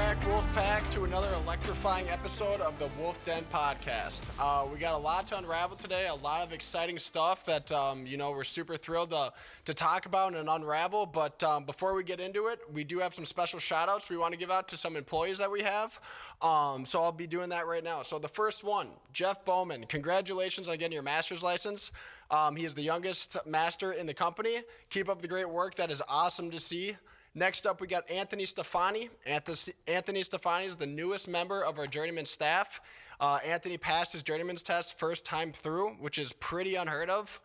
Wolfpack, to another electrifying episode of the Wolf Den podcast. We got a lot to unravel today, a lot of exciting stuff that, we're super thrilled to talk about and unravel. But before we get into it, we do have some special shout-outs we want to give out to some employees that we have. So I'll be doing that right now. So the first one, Jeff Bowman, congratulations on getting your master's license. He is the youngest master in the company. Keep up the great work. That is awesome to see. Next up, we got Anthony Stefani. Anthony Stefani is the newest member of our journeyman staff. Anthony passed his journeyman's test first time through, which is pretty unheard of.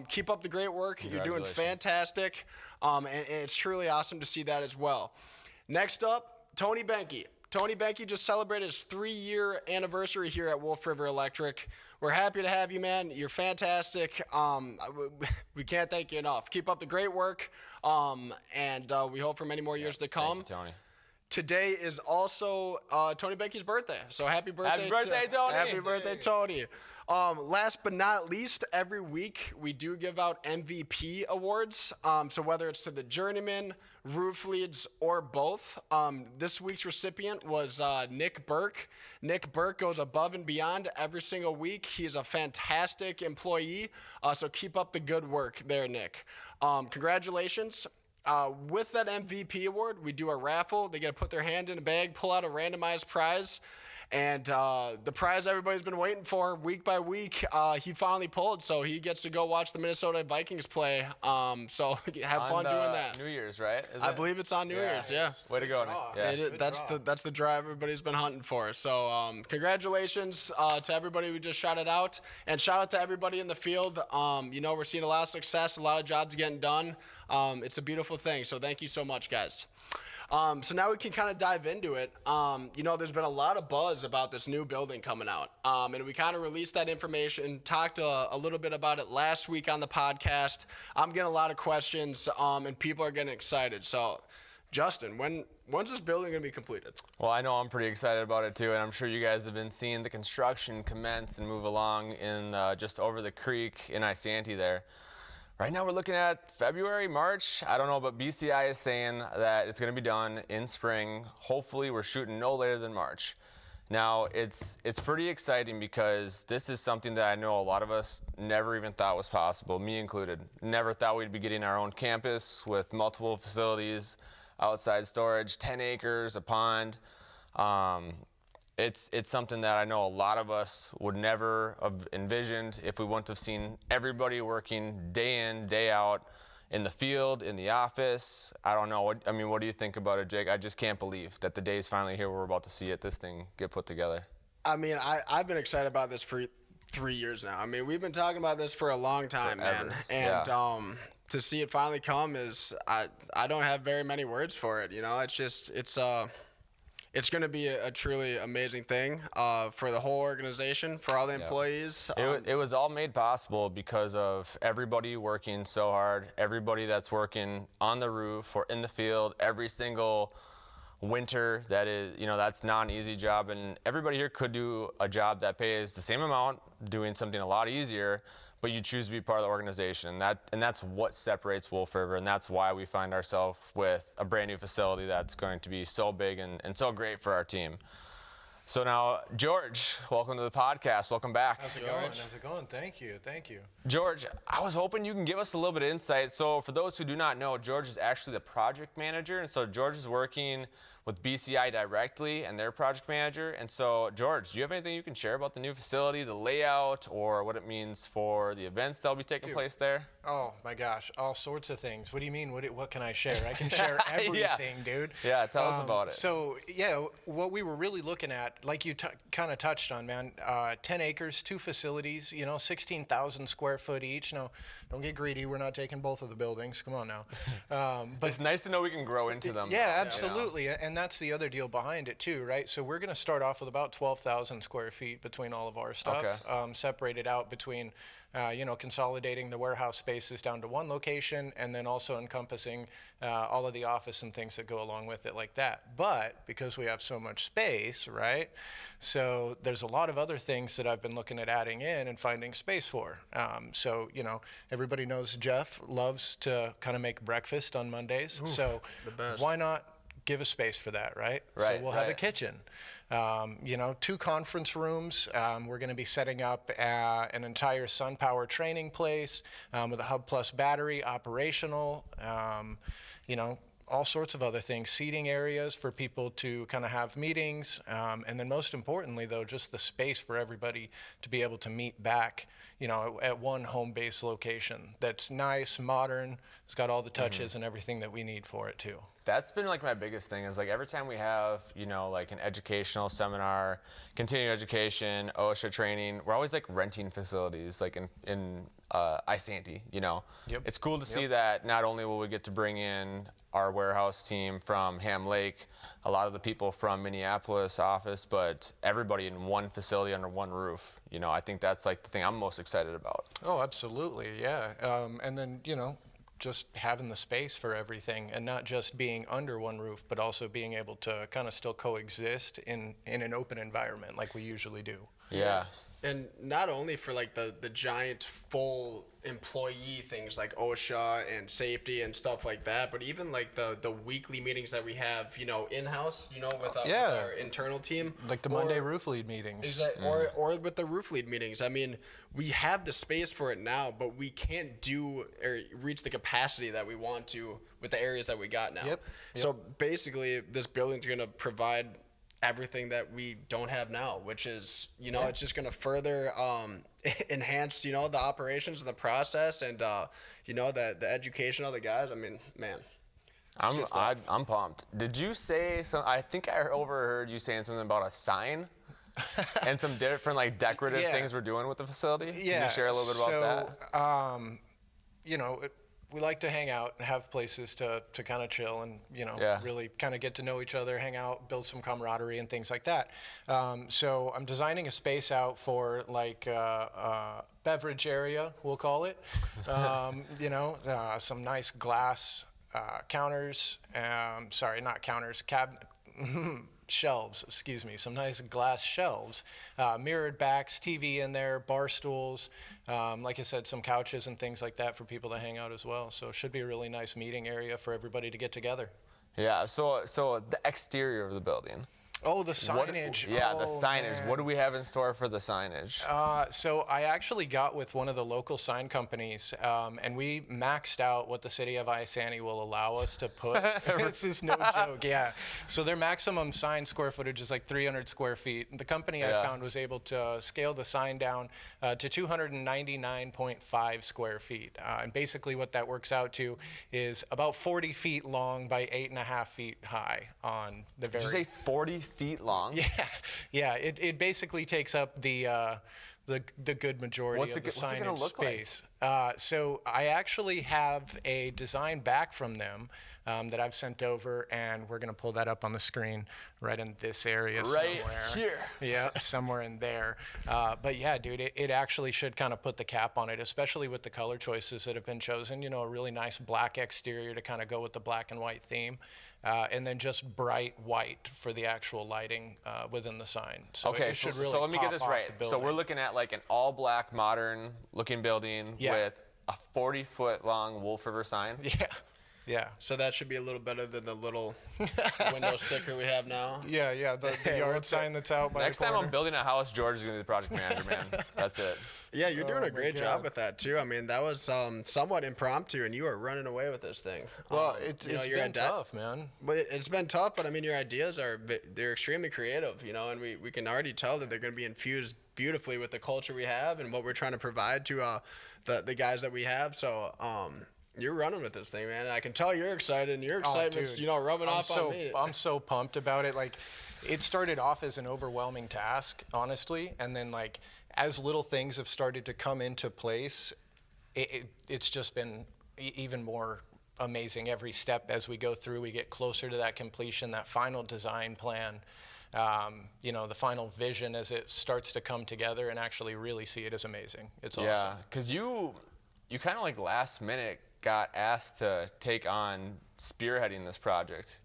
Keep up the great work. You're doing fantastic, and it's truly awesome to see that as well. Next up, Tony Benke. Tony Benke just celebrated his 3-year anniversary here at Wolf River Electric. We're happy to have you, man. You're fantastic. We can't thank you enough. Keep up the great work, and we hope for many more years to come. Thank you, Tony. Today is also Tony Benke's birthday, so happy birthday, Tony! Happy birthday, Tony. Last but not least, every week we do give out MVP awards. So whether it's to the journeyman, roof leads, or both. This week's recipient was Nick Burke. Nick Burke goes above and beyond every single week. He's a fantastic employee, so keep up the good work there, Nick. Congratulations. With that MVP award, we do a raffle. They get to put their hand in a bag, pull out a randomized prize. And the prize everybody's been waiting for week by week, he finally pulled. So he gets to go watch the Minnesota Vikings play. So have fun doing that. New Year's, right? I believe it's on New Year's, yeah. Way to go, Nick. Yeah. That's the drive everybody's been hunting for. So congratulations to everybody we just shouted out. And shout out to everybody in the field. We're seeing a lot of success, a lot of jobs getting done. It's a beautiful thing. So thank you so much, guys. So now we can kind of dive into it. There's been a lot of buzz about this new building coming out. And we kind of released that information, talked a little bit about it last week on the podcast. I'm getting a lot of questions, and people are getting excited. So, Justin, when's this building going to be completed? Well, I know I'm pretty excited about it too, and I'm sure you guys have been seeing the construction commence and move along in just over the creek in Isanti there. Right now we're looking at February, March. I don't know, but BCI is saying that it's going to be done in spring. Hopefully we're shooting no later than March. Now it's pretty exciting because this is something that I know a lot of us never even thought was possible, me included. Never thought we'd be getting our own campus with multiple facilities, outside storage, 10 acres, a pond. It's something that I know a lot of us would never have envisioned if we wouldn't have seen everybody working day in, day out in the field, in the office. I don't know. What do you think about it, Jake? I just can't believe that the day is finally here. We're about to see this thing get put together. I've been excited about this for 3 years now. We've been talking about this for a long time, Forever. man. And to see it finally come is, I don't have very many words for it. It's going to be a truly amazing thing for the whole organization, for all the employees. It was all made possible because of everybody working so hard, everybody that's working on the roof or in the field every single winter. That's not an easy job, and everybody here could do a job that pays the same amount, doing something a lot easier, but you choose to be part of the organization. And that's what separates Wolf River, and that's why we find ourselves with a brand new facility that's going to be so big and so great for our team. So now, George, welcome to the podcast. Welcome back. How's it going? How's it going? Thank you. George, I was hoping you can give us a little bit of insight. So for those who do not know, George is actually the project manager. And so George is working with BCI directly and their project manager. And so, George, do you have anything you can share about the new facility, the layout, or what it means for the events that will be taking place there? Oh, my gosh. All sorts of things. What do you mean? What can I share? I can share everything, dude. Yeah, tell us about it. So, what we were really looking at, like you kind of touched on, man, 10 acres, 2 facilities, 16,000 square foot each. Now, don't get greedy. We're not taking both of the buildings. Come on now. But it's nice to know we can grow into them. Yeah, absolutely. And that's the other deal behind it, too, right? So we're going to start off with about 12,000 square feet between all of our stuff, separated out between consolidating the warehouse spaces down to one location, and then also encompassing all of the office and things that go along with it like that. But because we have so much space, right, so there's a lot of other things that I've been looking at adding in and finding space for. So, everybody knows Jeff loves to kind of make breakfast on Mondays. Oof, so the best. why not give a space for that, right? Right, So we'll have a kitchen. 2 conference rooms. We're going to be setting up an entire SunPower training place with a Hub Plus battery, operational, all sorts of other things, seating areas for people to kind of have meetings. And then most importantly, though, just the space for everybody to be able to meet back, at one home base location that's nice, modern, it's got all the touches and everything that we need for it too. That's been like my biggest thing is like every time we have, like an educational seminar, continuing education, OSHA training, we're always like renting facilities like in Isanti, Yep. It's cool to see that not only will we get to bring in our warehouse team from Ham Lake, a lot of the people from Minneapolis office, but everybody in one facility under one roof. I think that's like the thing I'm most excited about. Oh, absolutely, yeah. And then, just having the space for everything and not just being under one roof, but also being able to kind of still coexist in an open environment like we usually do. Yeah. And not only for like the giant full employee things like OSHA and safety and stuff like that, but even like the weekly meetings that we have, in-house, with our internal team. Like the Monday roof lead meetings. Or with the roof lead meetings. I mean, we have the space for it now, but we can't do or reach the capacity that we want to with the areas that we got now. Yep. So basically, this building's going to provide everything that we don't have now, which is, it's just going to further enhance, the operations and the process and, the education of the guys. I mean, man. I'm pumped. Did you say some? I think I overheard you saying something about a sign and some different like decorative things we're doing with the facility. Yeah. Can you share a little bit about that? We like to hang out and have places to kind of chill and, really kind of get to know each other, hang out, build some camaraderie and things like that. So I'm designing a space out for like beverage area, we'll call it. Some nice glass counters, sorry, not counters, cabinet. Shelves, some nice glass shelves, mirrored backs, TV in there, bar stools, like I said, some couches and things like that for people to hang out as well. So it should be a really nice meeting area for everybody to get together. Yeah, so the exterior of the building. Oh, the signage. The signage. Man. What do we have in store for the signage? So I actually got with one of the local sign companies, and we maxed out what the city of Isanti will allow us to put. This is no joke, yeah. So their maximum sign square footage is like 300 square feet. The company I found was able to scale the sign down to 299.5 square feet. And basically what that works out to is about 40 feet long by 8.5 feet high on the very... Did you say 40 feet long? Yeah. It basically takes up the good majority of the signage space. So I actually have a design back from them that I've sent over, and we're gonna pull that up on the screen right in this area right somewhere. Here. Yeah, somewhere in there. But yeah, dude, it actually should kind of put the cap on it, especially with the color choices that have been chosen. A really nice black exterior to kind of go with the black and white theme. And then just bright white for the actual lighting within the sign. So okay, it should really so let me get this right. So So we're looking at like an all-black, modern-looking building with a 40-foot long Wolf River sign. Yeah. So that should be a little better than the little window sticker we have now. Yeah. The yard sign that's out by Next the time corner. I'm building a house, George is going to be the project manager, man. That's it. Yeah, you're doing a great job with that, too. I mean, that was somewhat impromptu, and you are running away with this thing. Well, it's been tough, man. But it's been tough, but, I mean, your ideas they're extremely creative, and we can already tell that they're going to be infused beautifully with the culture we have and what we're trying to provide to the guys that we have. So, you're running with this thing, man. I can tell you're excited, and your excitement's, rubbing off on me. I'm so pumped about it. Like, it started off as an overwhelming task, honestly, and then, like, as little things have started to come into place, it's just been even more amazing every step as we go through. We get closer to that completion, that final design plan, the final vision as it starts to come together, and actually really see it as amazing. It's awesome. Yeah, because you kind of like last minute got asked to take on spearheading this project.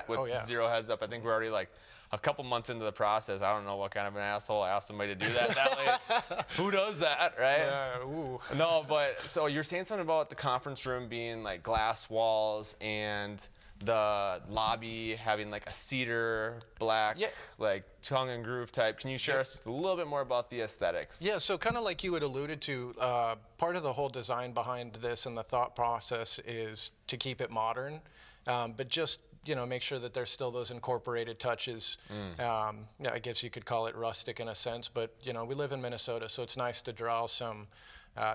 With zero heads up. I think we're already like a couple months into the process. I don't know what kind of an asshole asked somebody to do that late. Who does that, right? Ooh. No, but so you're saying something about the conference room being like glass walls and the lobby having like a cedar black, like tongue and groove type. Can you share us just a little bit more about the aesthetics? Yeah, so kind of like you had alluded to, part of the whole design behind this and the thought process is to keep it modern, but just make sure that there's still those incorporated touches. I guess you could call it rustic in a sense, but we live in Minnesota, so it's nice to draw some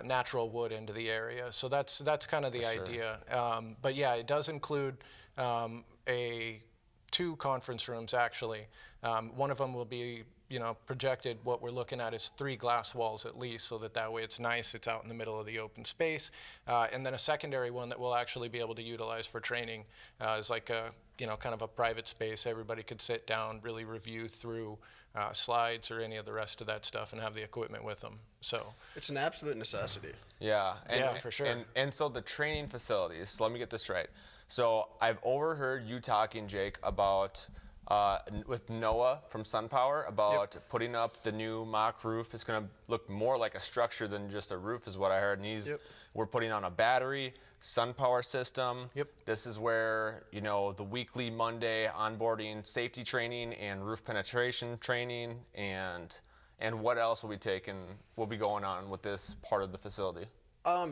natural wood into the area. So that's kind of the idea. But yeah, it does include two conference rooms actually. One of them will be projected. What we're looking at is 3 glass walls at least, so that way it's nice, it's out in the middle of the open space. And then a secondary one that we'll actually be able to utilize for training is like a kind of a private space. Everybody could sit down, really review through slides or any of the rest of that stuff and have the equipment with them. So it's an absolute necessity. Yeah, for sure. And so the training facilities, so let me get this right. So I've overheard you talking, Jake, about with Noah from SunPower about putting up the new mock roof. It's going to look more like a structure than just a roof is what I heard. And we're putting on a battery, SunPower system. This is where, the weekly Monday onboarding safety training and roof penetration training and what else will be going on with this part of the facility?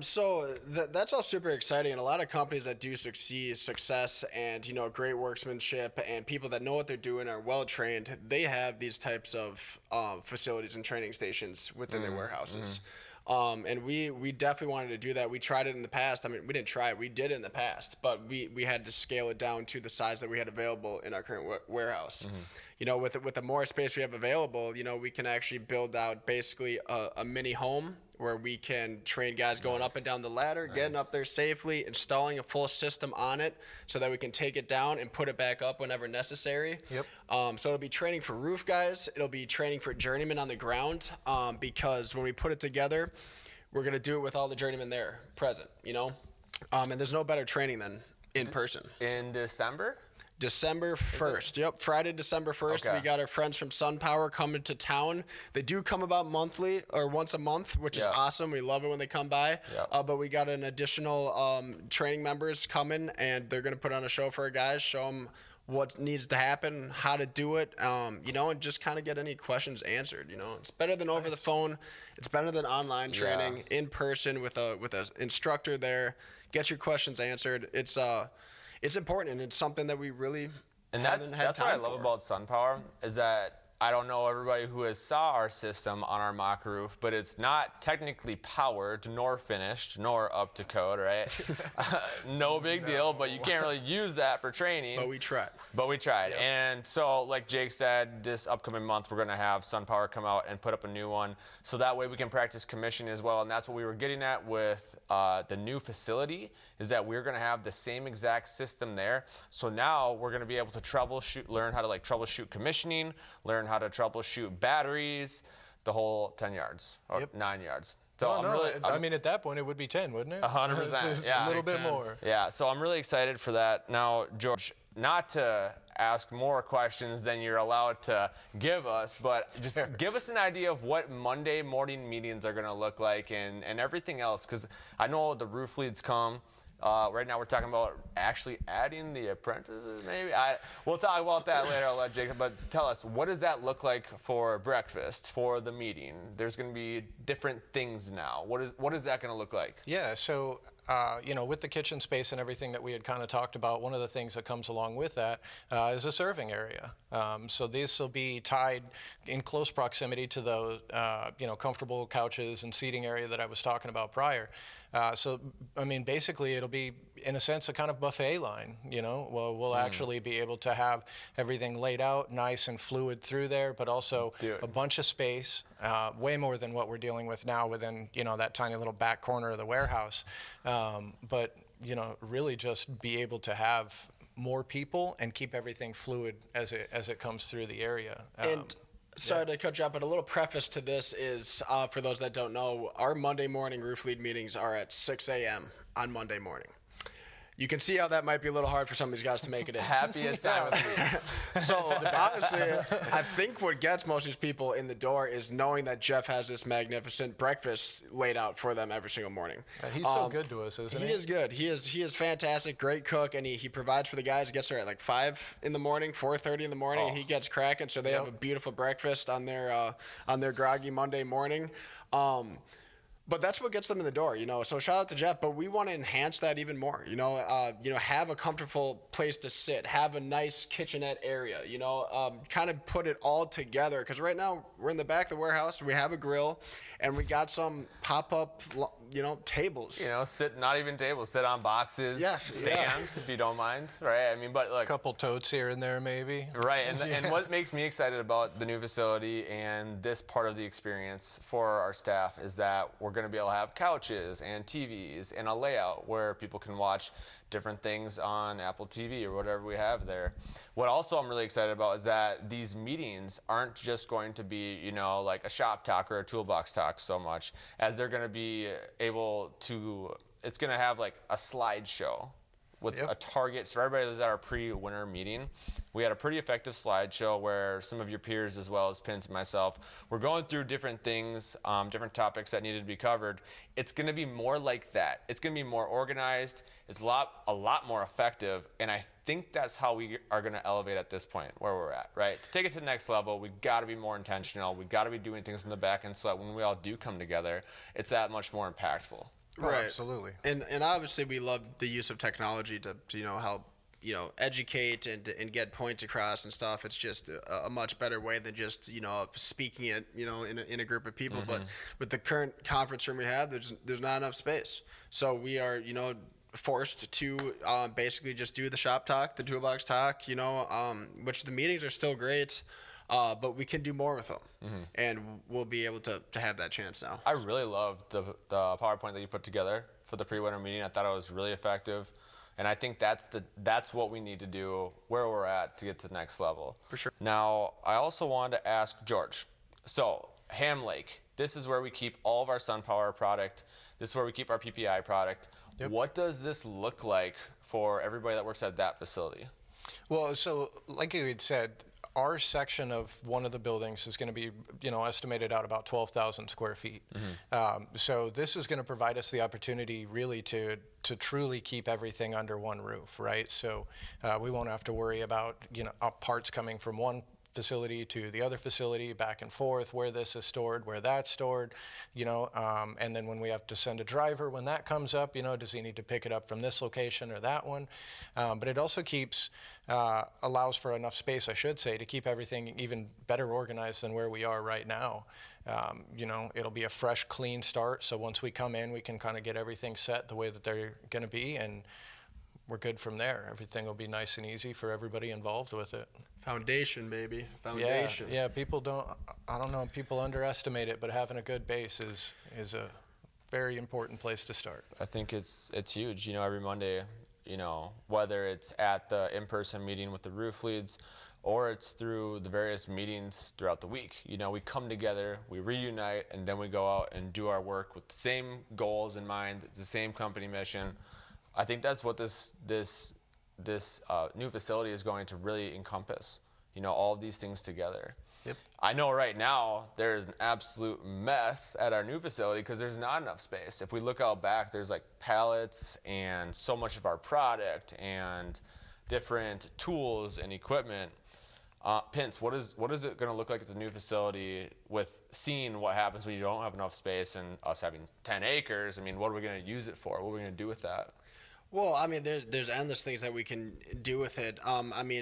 So that's all super exciting, and a lot of companies that do success and great workmanship and people that know what they're doing are well trained, they have these types of facilities and training stations within their warehouses. And we definitely wanted to do that. We tried it in the past. I mean, we didn't try it. We did it in the past, but we had to scale it down to the size that we had available in our current warehouse. With the more space we have available, we can actually build out basically a mini home where we can train guys going up and down the ladder, getting up there safely, installing a full system on it so that we can take it down and put it back up whenever necessary. So it'll be training for roof guys. It'll be training for journeymen on the ground because when we put it together, we're going to do it with all the journeymen there present, and there's no better training than in person. In December 1st. Friday, December 1st. Okay. We got our friends from SunPower coming to town. They do come about monthly or once a month, which is awesome. We love it when they come by. But we got an additional training members coming, and they're going to put on a show for our guys, show them what needs to happen, how to do it, and just kind of get any questions answered. It's better than over the phone. It's better than online training in person with a instructor there. Get your questions answered. It's important, and it's something that we really that's what I love about SunPower is that I don't know everybody who has saw our system on our mock roof, but it's not technically powered nor finished nor up to code, right? No big deal, but you can't really use that for training. But we tried. And so like Jake said, this upcoming month we're going to have SunPower come out and put up a new one so that way we can practice commissioning as well. And that's what we were getting at with the new facility is that we're going to have the same exact system there. So now we're going to be able to learn how to troubleshoot commissioning, learn how to troubleshoot batteries, the whole 10 yards or 9 yards. So I mean, at that point, it would be 10, wouldn't it? 100%. A little bit more. Yeah, so I'm really excited for that. Now, George, not to ask more questions than you're allowed to give us, but just give us an idea of what Monday morning meetings are going to look like and everything else, because I know the roof leads come. Right now we're talking about actually adding the apprentices, maybe. We'll talk about that later. I'll let Jacob. But tell us, what does that look like for breakfast, for the meeting? There's going to be different things now. What is that going to look like? Yeah, so with the kitchen space and everything that we had kind of talked about, one of the things that comes along with that is a serving area. So this will be tied in close proximity to the comfortable couches and seating area that I was talking about prior. So, I mean, basically it'll be, in a sense, a kind of buffet line, we'll actually be able to have everything laid out nice and fluid through there, but also a bunch of space, way more than what we're dealing with now within, that tiny little back corner of the warehouse. But, really just be able to have more people and keep everything fluid as it comes through the area. Sorry to cut you off, but a little preface to this is, for those that don't know, our Monday morning roof lead meetings are at 6 a.m. on Monday morning. you can see how that might be a little hard for some of these guys to make it in. Happiest time of the week. So honestly, I think what gets most of these people in the door is knowing that Jeff has this magnificent breakfast laid out for them every single morning. And he's so good to us, isn't he? He is good. He is fantastic, great cook, and he provides for the guys. He gets there at like 5 in the morning, 4:30 in the morning, and he gets cracking. So they have a beautiful breakfast on their groggy Monday morning. But that's what gets them in the door, So shout out to Jeff, but we want to enhance that even more, have a comfortable place to sit, have a nice kitchenette area, kind of put it all together. Because right now we're in the back of the warehouse, we have a grill, and we got some pop-up, tables. Not even tables, sit on boxes, stand if you don't mind, right? I mean, but like a couple totes here and there, maybe. Right, and what makes me excited about the new facility and this part of the experience for our staff is that we're going to be able to have couches and TVs and a layout where people can watch different things on Apple TV or whatever we have there. What also I'm really excited about is that these meetings aren't just going to be, like a shop talk or a toolbox talk so much, as they're going to be able to, it's going to have like a slideshow with a target. So everybody that was at our pre-winter meeting, we had a pretty effective slideshow where some of your peers, as well as Pins and myself, were going through different things, different topics that needed to be covered. It's going to be more like that. It's going to be more organized. It's a lot more effective. And I think that's how we are going to elevate at this point where we're at, right? To take it to the next level, we've got to be more intentional. We've got to be doing things in the back end so that when we all do come together, it's that much more impactful. Right. Oh, absolutely. And obviously we love the use of technology to help educate and get points across and stuff. It's just a much better way than just speaking it in a group of people. But with the current conference room we have, there's not enough space, so we are forced to basically just do the shop talk, the toolbox talk, which the meetings are still great. But we can do more with them, and we'll be able to have that chance now. I really loved the PowerPoint that you put together for the pre-winter meeting. I thought it was really effective, and I think that's what we need to do where we're at to get to the next level. For sure. Now, I also wanted to ask George. So, Ham Lake, this is where we keep all of our SunPower product. This is where we keep our PPI product. Yep. What does this look like for everybody that works at that facility? Well, so like you had said, our section of one of the buildings is going to be, estimated out about 12,000 square feet. So this is going to provide us the opportunity really to truly keep everything under one roof, right? So we won't have to worry about, parts coming from one facility to the other facility, back and forth, where this is stored, where that's stored, and then when we have to send a driver, when that comes up, does he need to pick it up from this location or that one? But it also allows for enough space, I should say, to keep everything even better organized than where we are right now. It'll be a fresh, clean start, so once we come in, we can kind of get everything set the way that they're going to be, and we're good from there. Everything will be nice and easy for everybody involved with it. Foundation, baby. Foundation. Yeah, I don't know, people underestimate it, but having a good base is a very important place to start. I think it's huge. Every Monday, whether it's at the in-person meeting with the roof leads or it's through the various meetings throughout the week, we come together, we reunite, and then we go out and do our work with the same goals in mind, the same company mission. I think that's what this new facility is going to really encompass, all of these things together. Yep. I know right now there's an absolute mess at our new facility because there's not enough space. If we look out back, there's like pallets and so much of our product and different tools and equipment. Pince, what is it going to look like at the new facility with seeing what happens when you don't have enough space and us having 10 acres? I mean, what are we going to use it for? What are we going to do with that? Well, I mean, there's endless things that we can do with it.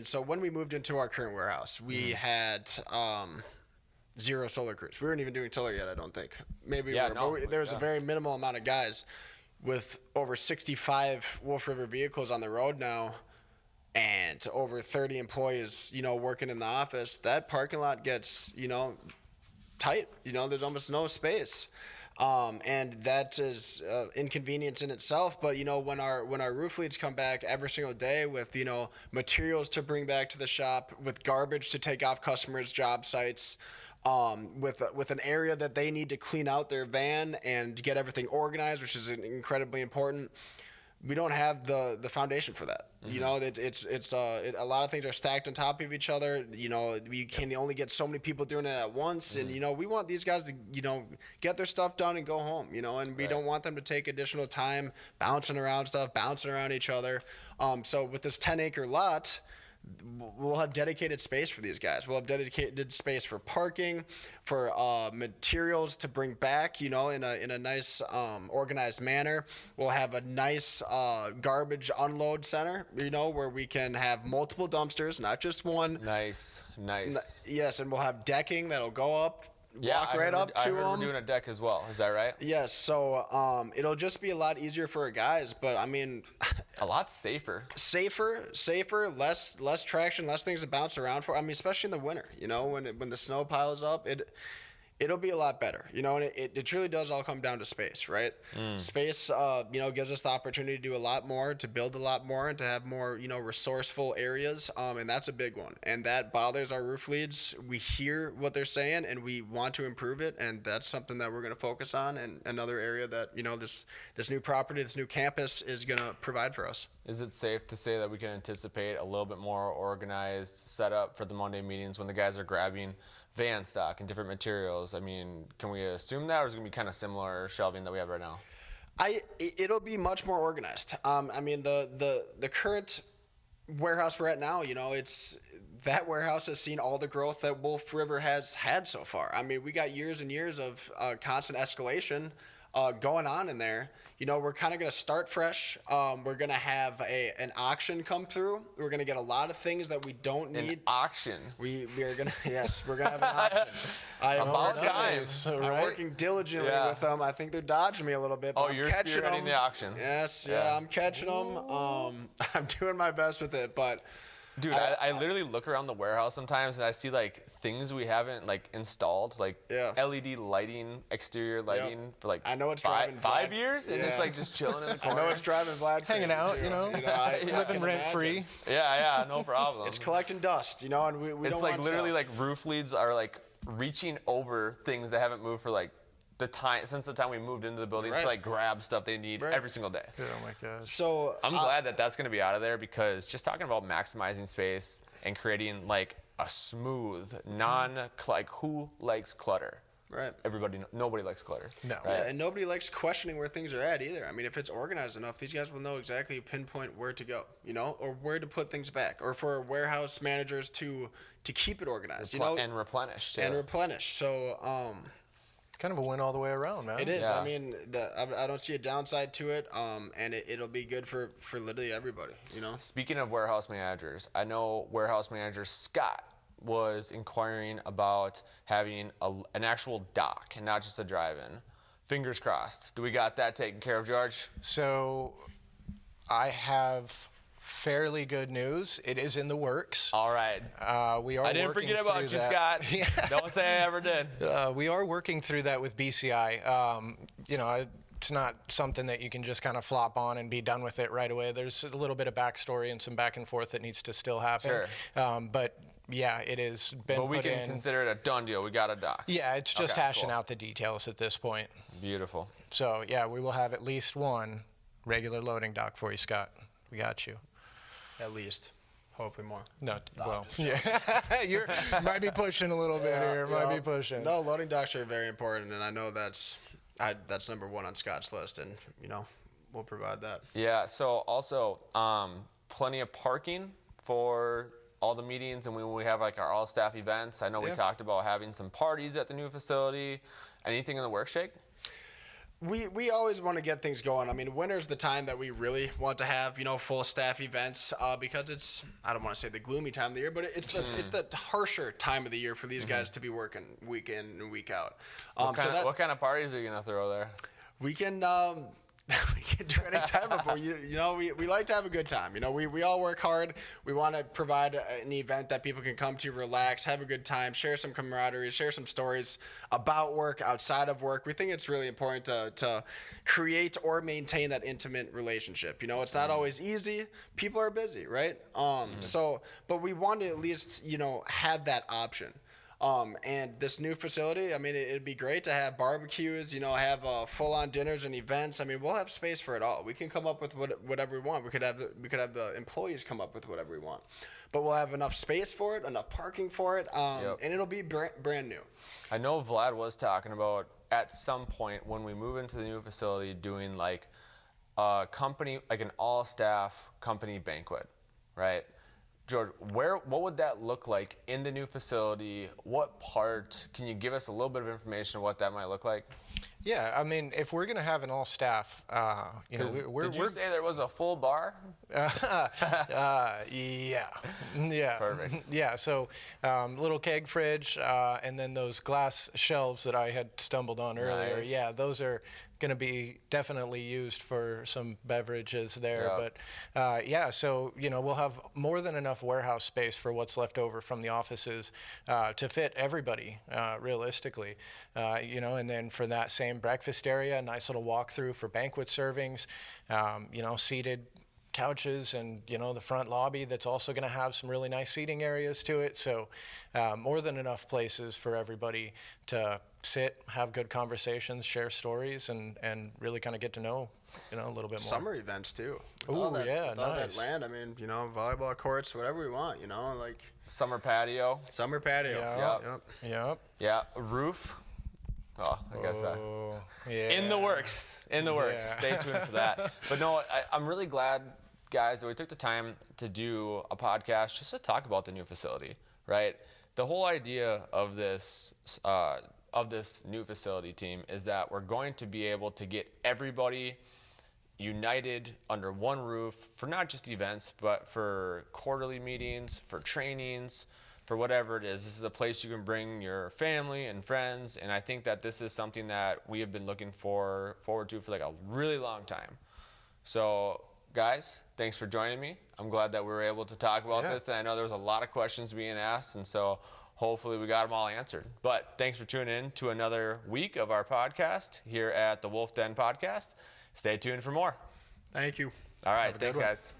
So when we moved into our current warehouse, we had 0 solar crews. We weren't even doing solar yet, I don't think. Maybe we were, but there was a very minimal amount of guys with over 65 Wolf River vehicles on the road now and over 30 employees, working in the office. That parking lot gets, tight. There's almost no space. And that is inconvenience in itself. But when our roof leads come back every single day with materials to bring back to the shop, with garbage to take off customers' job sites, with an area that they need to clean out their van and get everything organized, which is incredibly important. we don't have the foundation for that. You know, a lot of things are stacked on top of each other. You know, we can only get so many people doing it at once, and you know, we want these guys to, you know, get their stuff done and go home. You know, and we don't want them to take additional time bouncing around stuff, bouncing around each other. So with this 10-acre lot, we'll have dedicated space for these guys. We'll have dedicated space for parking, for materials to bring back, you know, in a nice organized manner. We'll have a nice garbage unload center, you know, where we can have multiple dumpsters, not just one. Nice. Yes, and we'll have decking that'll go up. Yeah, walk right up to I heard them. we're doing a deck as well. Is that right? Yes, so it'll just be a lot easier for our guys, but I mean, a lot safer, less traction, less things to bounce around for. I mean, especially in the winter, you know, when the snow piles up, it'll be a lot better, you know, and it truly does all come down to space, right? Space, you know, gives us the opportunity to do a lot more, to build a lot more, and to have more, you know, resourceful areas, and that's a big one. And that bothers our roof leads. We hear what they're saying, and we want to improve it, and that's something that we're going to focus on, and another area that, you know, this new property, this new campus is going to provide for us. Is it safe to say that we can anticipate a little bit more organized setup for the Monday meetings when the guys are grabbing van stock and different materials? I mean, can we assume that, or is it going to be kind of similar shelving that we have right now? It'll be much more organized. I mean, the current warehouse we're at now, you know, that warehouse has seen all the growth that Wolf River has had so far. I mean, we got years and years of constant escalation going on in there. You know, we're kind of going to start fresh. We're going to have an auction come through. We're going to get a lot of things that we don't need. An auction? We are going to, yes, we're going to have an auction. About time. I'm working diligently with them. I think they're dodging me a little bit. Oh, you're spearheading the auction. Yes, yeah, I'm catching them. I'm doing my best with it, but... Dude, I literally look around the warehouse sometimes and I see like things we haven't like installed, like LED lighting, exterior lighting for like I know it's driving 5 years, and it's like just chilling in the corner. I know it's driving Vlad hanging out, too. You know living rent free. Yeah, no problem. It's collecting dust, you know, and we don't want It's like literally like roof leads are like reaching over things that haven't moved for like since the time we moved into the building to like grab stuff they need every single day. Oh my gosh. So I'm glad that that's going to be out of there, because just talking about maximizing space and creating like a smooth, like who likes clutter? Right. Nobody likes clutter. No. Right? Yeah, and nobody likes questioning where things are at either. I mean, if it's organized enough, these guys will know exactly pinpoint where to go, you know, or where to put things back, or for warehouse managers to keep it organized, you know, and replenish too. So kind of a win all the way around, man. it is. Yeah. I mean, I don't see a downside to it, and it'll be good for literally everybody, you know. Speaking of warehouse managers, I know warehouse manager Scott was inquiring about having an actual dock and not just a drive-in. Fingers crossed. Do we got that taken care of, George? So I have fairly good news. It is in the works. All right. We are. I didn't forget about you, Scott. Don't say I ever did. We are working through that with BCI. You know, it's not something that you can just kind of flop on and be done with it right away. There's a little bit of backstory and some back and forth that needs to still happen. Sure. But yeah, it has been But we can consider it a done deal. We got a dock. Yeah, it's just hashing out the details at this point. Beautiful. So yeah, we will have at least one regular loading dock for you, Scott. We got you. At least. Hopefully more. No, well, yeah. You might be pushing a little bit here. Might be pushing. No, loading docks are very important, and I know that's number one on Scott's list, and, you know, we'll provide that. Yeah, so also plenty of parking for all the meetings, and when we have like our all-staff events. I know we talked about having some parties at the new facility. Anything in the works, Shake? We always want to get things going. I mean, winter's the time that we really want to have, you know, full staff events, because it's, I don't want to say the gloomy time of the year, but it's the harsher time of the year for these guys to be working week in and week out. What kind of parties are you gonna throw there? We can we can do any time, but you know, we like to have a good time. You know, we all work hard. We want to provide an event that people can come to, relax, have a good time, share some camaraderie, share some stories about work, outside of work. We think it's really important to create or maintain that intimate relationship. You know, it's not always easy. People are busy, right? But we want to at least, you know, have that option. And this new facility, I mean, it'd be great to have barbecues, you know, have full-on dinners and events. I mean, we'll have space for it all. We can come up with whatever we want. We could have the employees come up with whatever we want, but we'll have enough space for it, enough parking for it, and it'll be brand new. I know Vlad was talking about at some point when we move into the new facility doing like a company, like an all-staff company banquet, right? George, what would that look like in the new facility? What part? Can you give us a little bit of information on what that might look like? Yeah, I mean, if we're going to have an all-staff, you know, did you say there was a full bar? Yeah. Perfect. Yeah, so little keg fridge, and then those glass shelves that I had stumbled on earlier. Nice. Yeah, those are going to be definitely used for some beverages there. Yep. But yeah, so, you know, we'll have more than enough warehouse space for what's left over from the offices to fit everybody, realistically. You know, and then for that same breakfast area, a nice little walkthrough for banquet servings, you know, seated couches, and, you know, the front lobby that's also going to have some really nice seating areas to it. So more than enough places for everybody to sit, have good conversations, share stories, and really kind of get to know, you know, a little bit more. Summer events too. Oh, yeah, with all that nice. land, I mean, you know, volleyball courts, whatever we want, you know, like Summer patio. summer patio. Yep. Yeah, roof. Oh, I guess that. Yeah. In the works. In the works. Yeah. Stay tuned for that. But no, I'm really glad, guys, that we took the time to do a podcast just to talk about the new facility, right? The whole idea of this new facility team is that we're going to be able to get everybody united under one roof for not just events, but for quarterly meetings, for trainings, for whatever it is. This is a place you can bring your family and friends, and I think that this is something that we have been looking forward to for like a really long time. So, guys, thanks for joining me. I'm glad that we were able to talk about this, and I know there was a lot of questions being asked, and so hopefully we got them all answered. But thanks for tuning in to another week of our podcast here at the Wolf Den Podcast. Stay tuned for more. Thank you. All right, thanks, guys.